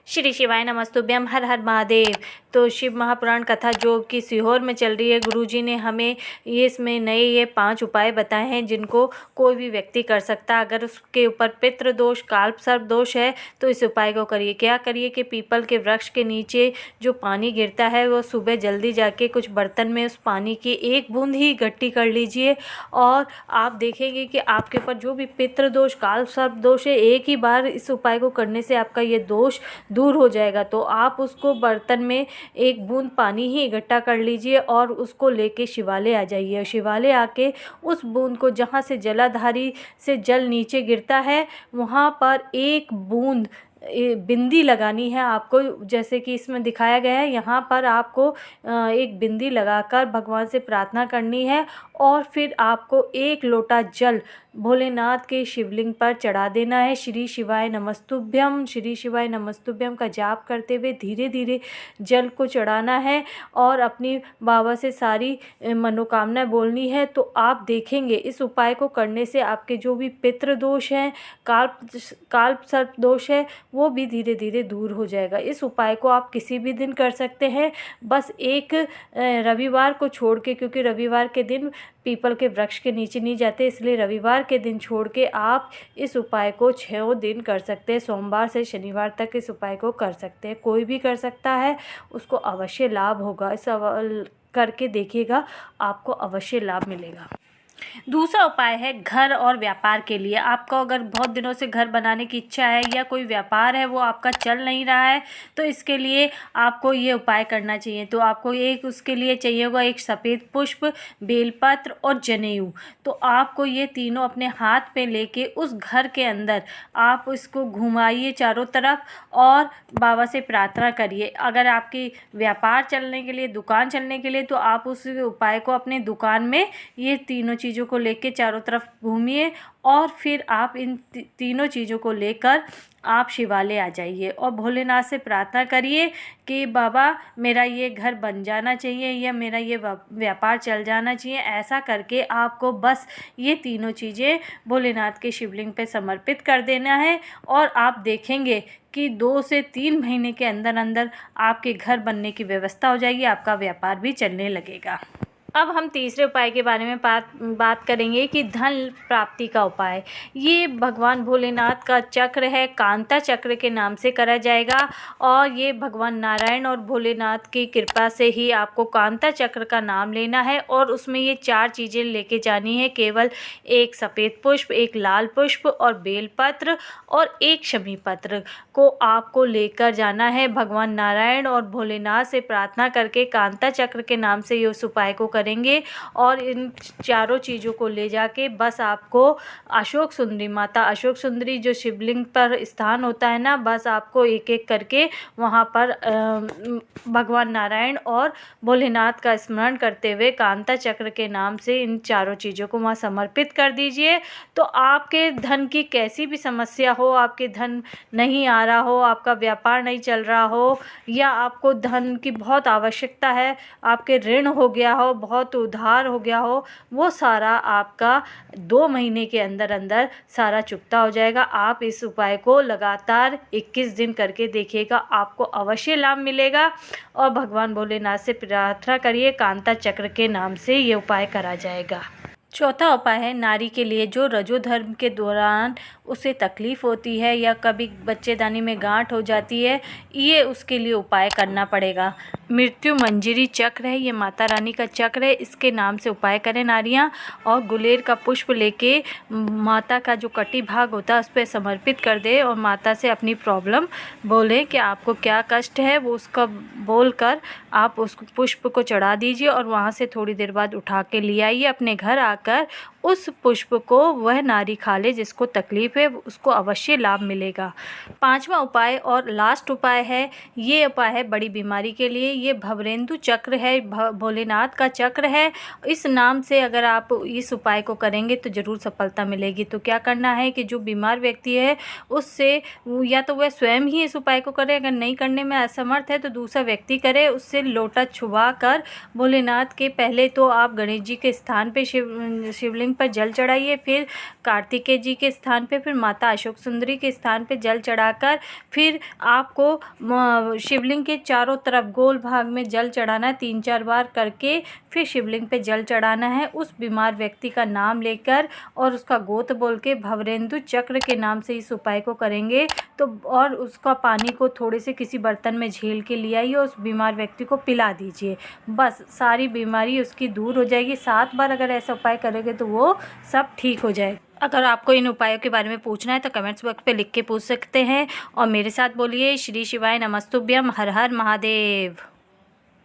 श्री शिवाय नमस्तुभ्यम। हर हर महादेव। तो शिव महापुराण कथा जो कि सीहोर में चल रही है, गुरुजी ने हमें इसमें नए ये 5 उपाय बताए हैं जिनको कोई भी व्यक्ति कर सकता है। अगर उसके ऊपर पितृ दोष, काल्प सर्प दोष है तो इस उपाय को करिए। क्या करिए कि पीपल के वृक्ष के नीचे जो पानी गिरता है वो सुबह जल्दी जाके कुछ बर्तन में उस पानी की 1 बूंद ही इकट्ठी कर लीजिए और आप देखेंगे कि आपके ऊपर जो भी पितृ दोष, काल्प सर्प दोष है, एक ही बार इस उपाय को करने से आपका ये दोष दूर हो जाएगा। तो आप उसको बर्तन में 1 बूंद पानी ही इकट्ठा कर लीजिए और उसको लेके शिवालय आ जाइए। शिवालय आके उस बूंद को, जहाँ से जलाधारी से जल नीचे गिरता है, वहाँ पर 1 बूंद बिंदी लगानी है आपको। जैसे कि इसमें दिखाया गया है, यहाँ पर आपको एक बिंदी लगाकर भगवान से प्रार्थना करनी है और फिर आपको 1 लोटा जल भोलेनाथ के शिवलिंग पर चढ़ा देना है। श्री शिवाय नमस्तुभ्यम, श्री शिवाय नमस्तुभ्यम का जाप करते हुए धीरे धीरे जल को चढ़ाना है और अपनी बाबा से सारी मनोकामना बोलनी है। तो आप देखेंगे इस उपाय को करने से आपके जो भी पितृ दोष हैं, काल्प सर्प दोष है, वो भी धीरे धीरे दूर हो जाएगा। इस उपाय को आप किसी भी दिन कर सकते हैं, बस एक रविवार को छोड़ के, क्योंकि रविवार के दिन पीपल के वृक्ष के नीचे नहीं जाते, इसलिए रविवार के दिन छोड़ के आप इस उपाय को 6 दिन कर सकते हैं। सोमवार से शनिवार तक इस उपाय को कर सकते हैं। कोई भी कर सकता है, उसको अवश्य लाभ होगा। इस करके देखिएगा, आपको अवश्य लाभ मिलेगा। दूसरा उपाय है घर और व्यापार के लिए। आपको अगर बहुत दिनों से घर बनाने की इच्छा है या कोई व्यापार है वो आपका चल नहीं रहा है, तो इसके लिए आपको ये उपाय करना चाहिए। तो आपको उसके लिए चाहिए होगा 1 सफ़ेद पुष्प, बेलपत्र और जनेऊ। तो आपको ये तीनों अपने हाथ में लेके उस घर के अंदर आप इसको घुमाइए चारों तरफ और बाबा से प्रार्थना करिए। अगर आपकी व्यापार चलने के लिए, दुकान चलने के लिए, तो आप उस उपाय को अपने दुकान में ये तीनों चीज़ों को लेके चारों तरफ घूमिए और फिर आप इन तीनों चीज़ों को लेकर आप शिवालय आ जाइए और भोलेनाथ से प्रार्थना करिए कि बाबा मेरा ये घर बन जाना चाहिए या मेरा ये व्यापार चल जाना चाहिए। ऐसा करके आपको बस ये तीनों चीज़ें भोलेनाथ के शिवलिंग पे समर्पित कर देना है और आप देखेंगे कि 2 से 3 महीने के अंदर अंदर आपके घर बनने की व्यवस्था हो जाएगी, आपका व्यापार भी चलने लगेगा। अब हम तीसरे उपाय के बारे में बात करेंगे कि धन प्राप्ति का उपाय। ये भगवान भोलेनाथ का चक्र है, कांता चक्र के नाम से करा जाएगा और ये भगवान नारायण और भोलेनाथ की कृपा से ही आपको कांता चक्र का नाम लेना है और उसमें ये 4 चीज़ें लेके जानी है। केवल 1 सफ़ेद पुष्प, 1 लाल पुष्प और बेलपत्र और 1 शमी पत्र को आपको लेकर जाना है। भगवान नारायण और भोलेनाथ से प्रार्थना करके कांता चक्र के नाम से ये उस उपाय को करेंगे और इन चारों चीज़ों को ले जाके बस आपको अशोक सुंदरी, माता अशोक सुंदरी जो शिवलिंग पर स्थान होता है ना, बस आपको एक एक करके वहाँ पर भगवान नारायण और भोलेनाथ का स्मरण करते हुए कांता चक्र के नाम से इन चारों चीज़ों को वहाँ समर्पित कर दीजिए। तो आपके धन की कैसी भी समस्या हो, आपके धन नहीं आ रहा हो, आपका व्यापार नहीं चल रहा हो या आपको धन की बहुत आवश्यकता है, आपके ऋण हो गया हो, बहुत उधार हो गया हो, वो सारा आपका 2 महीने के अंदर अंदर सारा चुकता हो जाएगा। आप इस उपाय को लगातार 21 दिन करके देखिएगा, आपको अवश्य लाभ मिलेगा और भगवान भोलेनाथ से प्रार्थना करिए, कांता चक्र के नाम से ये उपाय करा जाएगा। चौथा उपाय है नारी के लिए जो रजोधर्म के दौरान उसे तकलीफ़ होती है या कभी बच्चेदानी में गांठ हो जाती है, ये उसके लिए उपाय करना पड़ेगा। मृत्यु मंजरी चक्र है, ये माता रानी का चक्र है, इसके नाम से उपाय करें नारियां और गुलेर का पुष्प लेके माता का जो कटी भाग होता है उस पर समर्पित कर दे और माता से अपनी प्रॉब्लम बोलें कि आपको क्या कष्ट है, वो उसका बोल कर आप उस पुष्प को चढ़ा दीजिए और वहाँ से थोड़ी देर बाद उठा के ले आइए अपने घर आकर। उस पुष्प को वह नारी खा ले जिसको तकलीफ़ है, उसको अवश्य लाभ मिलेगा। 5वां उपाय और लास्ट उपाय है, ये उपाय है बड़ी बीमारी के लिए। ये भवरेंदु चक्र है, भोलेनाथ का चक्र है। इस नाम से अगर आप इस उपाय को करेंगे तो ज़रूर सफलता मिलेगी। तो क्या करना है कि जो बीमार व्यक्ति है उससे या तो वह स्वयं ही इस उपाय को करे, अगर नहीं करने में असमर्थ है तो दूसरा व्यक्ति करे। उससे लोटा छुआ कर भोलेनाथ के पहले तो आप गणेश जी के स्थान पे शिवलिंग पर जल चढ़ाइए, फिर कार्तिकेय जी के स्थान पे, फिर फिर माता अशोक सुंदरी के स्थान पे जल चढ़ाकर फिर आपको शिवलिंग के चारों तरफ गोल भाग में जल चढ़ाना है 3-4 बार करके। फिर शिवलिंग पे जल चढ़ाना है उस बीमार व्यक्ति का नाम लेकर और उसका गोत्र बोल के भवरेंदु चक्र के नाम से इस उपाय को करेंगे तो और उसका पानी को थोड़े से किसी बर्तन में झेल के ले आइए, उस बीमार व्यक्ति को पिला दीजिए। बस सारी बीमारी उसकी दूर हो जाएगी। 7 बार अगर ऐसा उपाय करेंगे तो वो सब ठीक हो जाएगा। अगर आपको इन उपायों के बारे में पूछना है तो कमेंट्स बॉक्स पे लिख के पूछ सकते हैं और मेरे साथ बोलिए श्री शिवाय नमस्तुभ्यम, हर हर महादेव।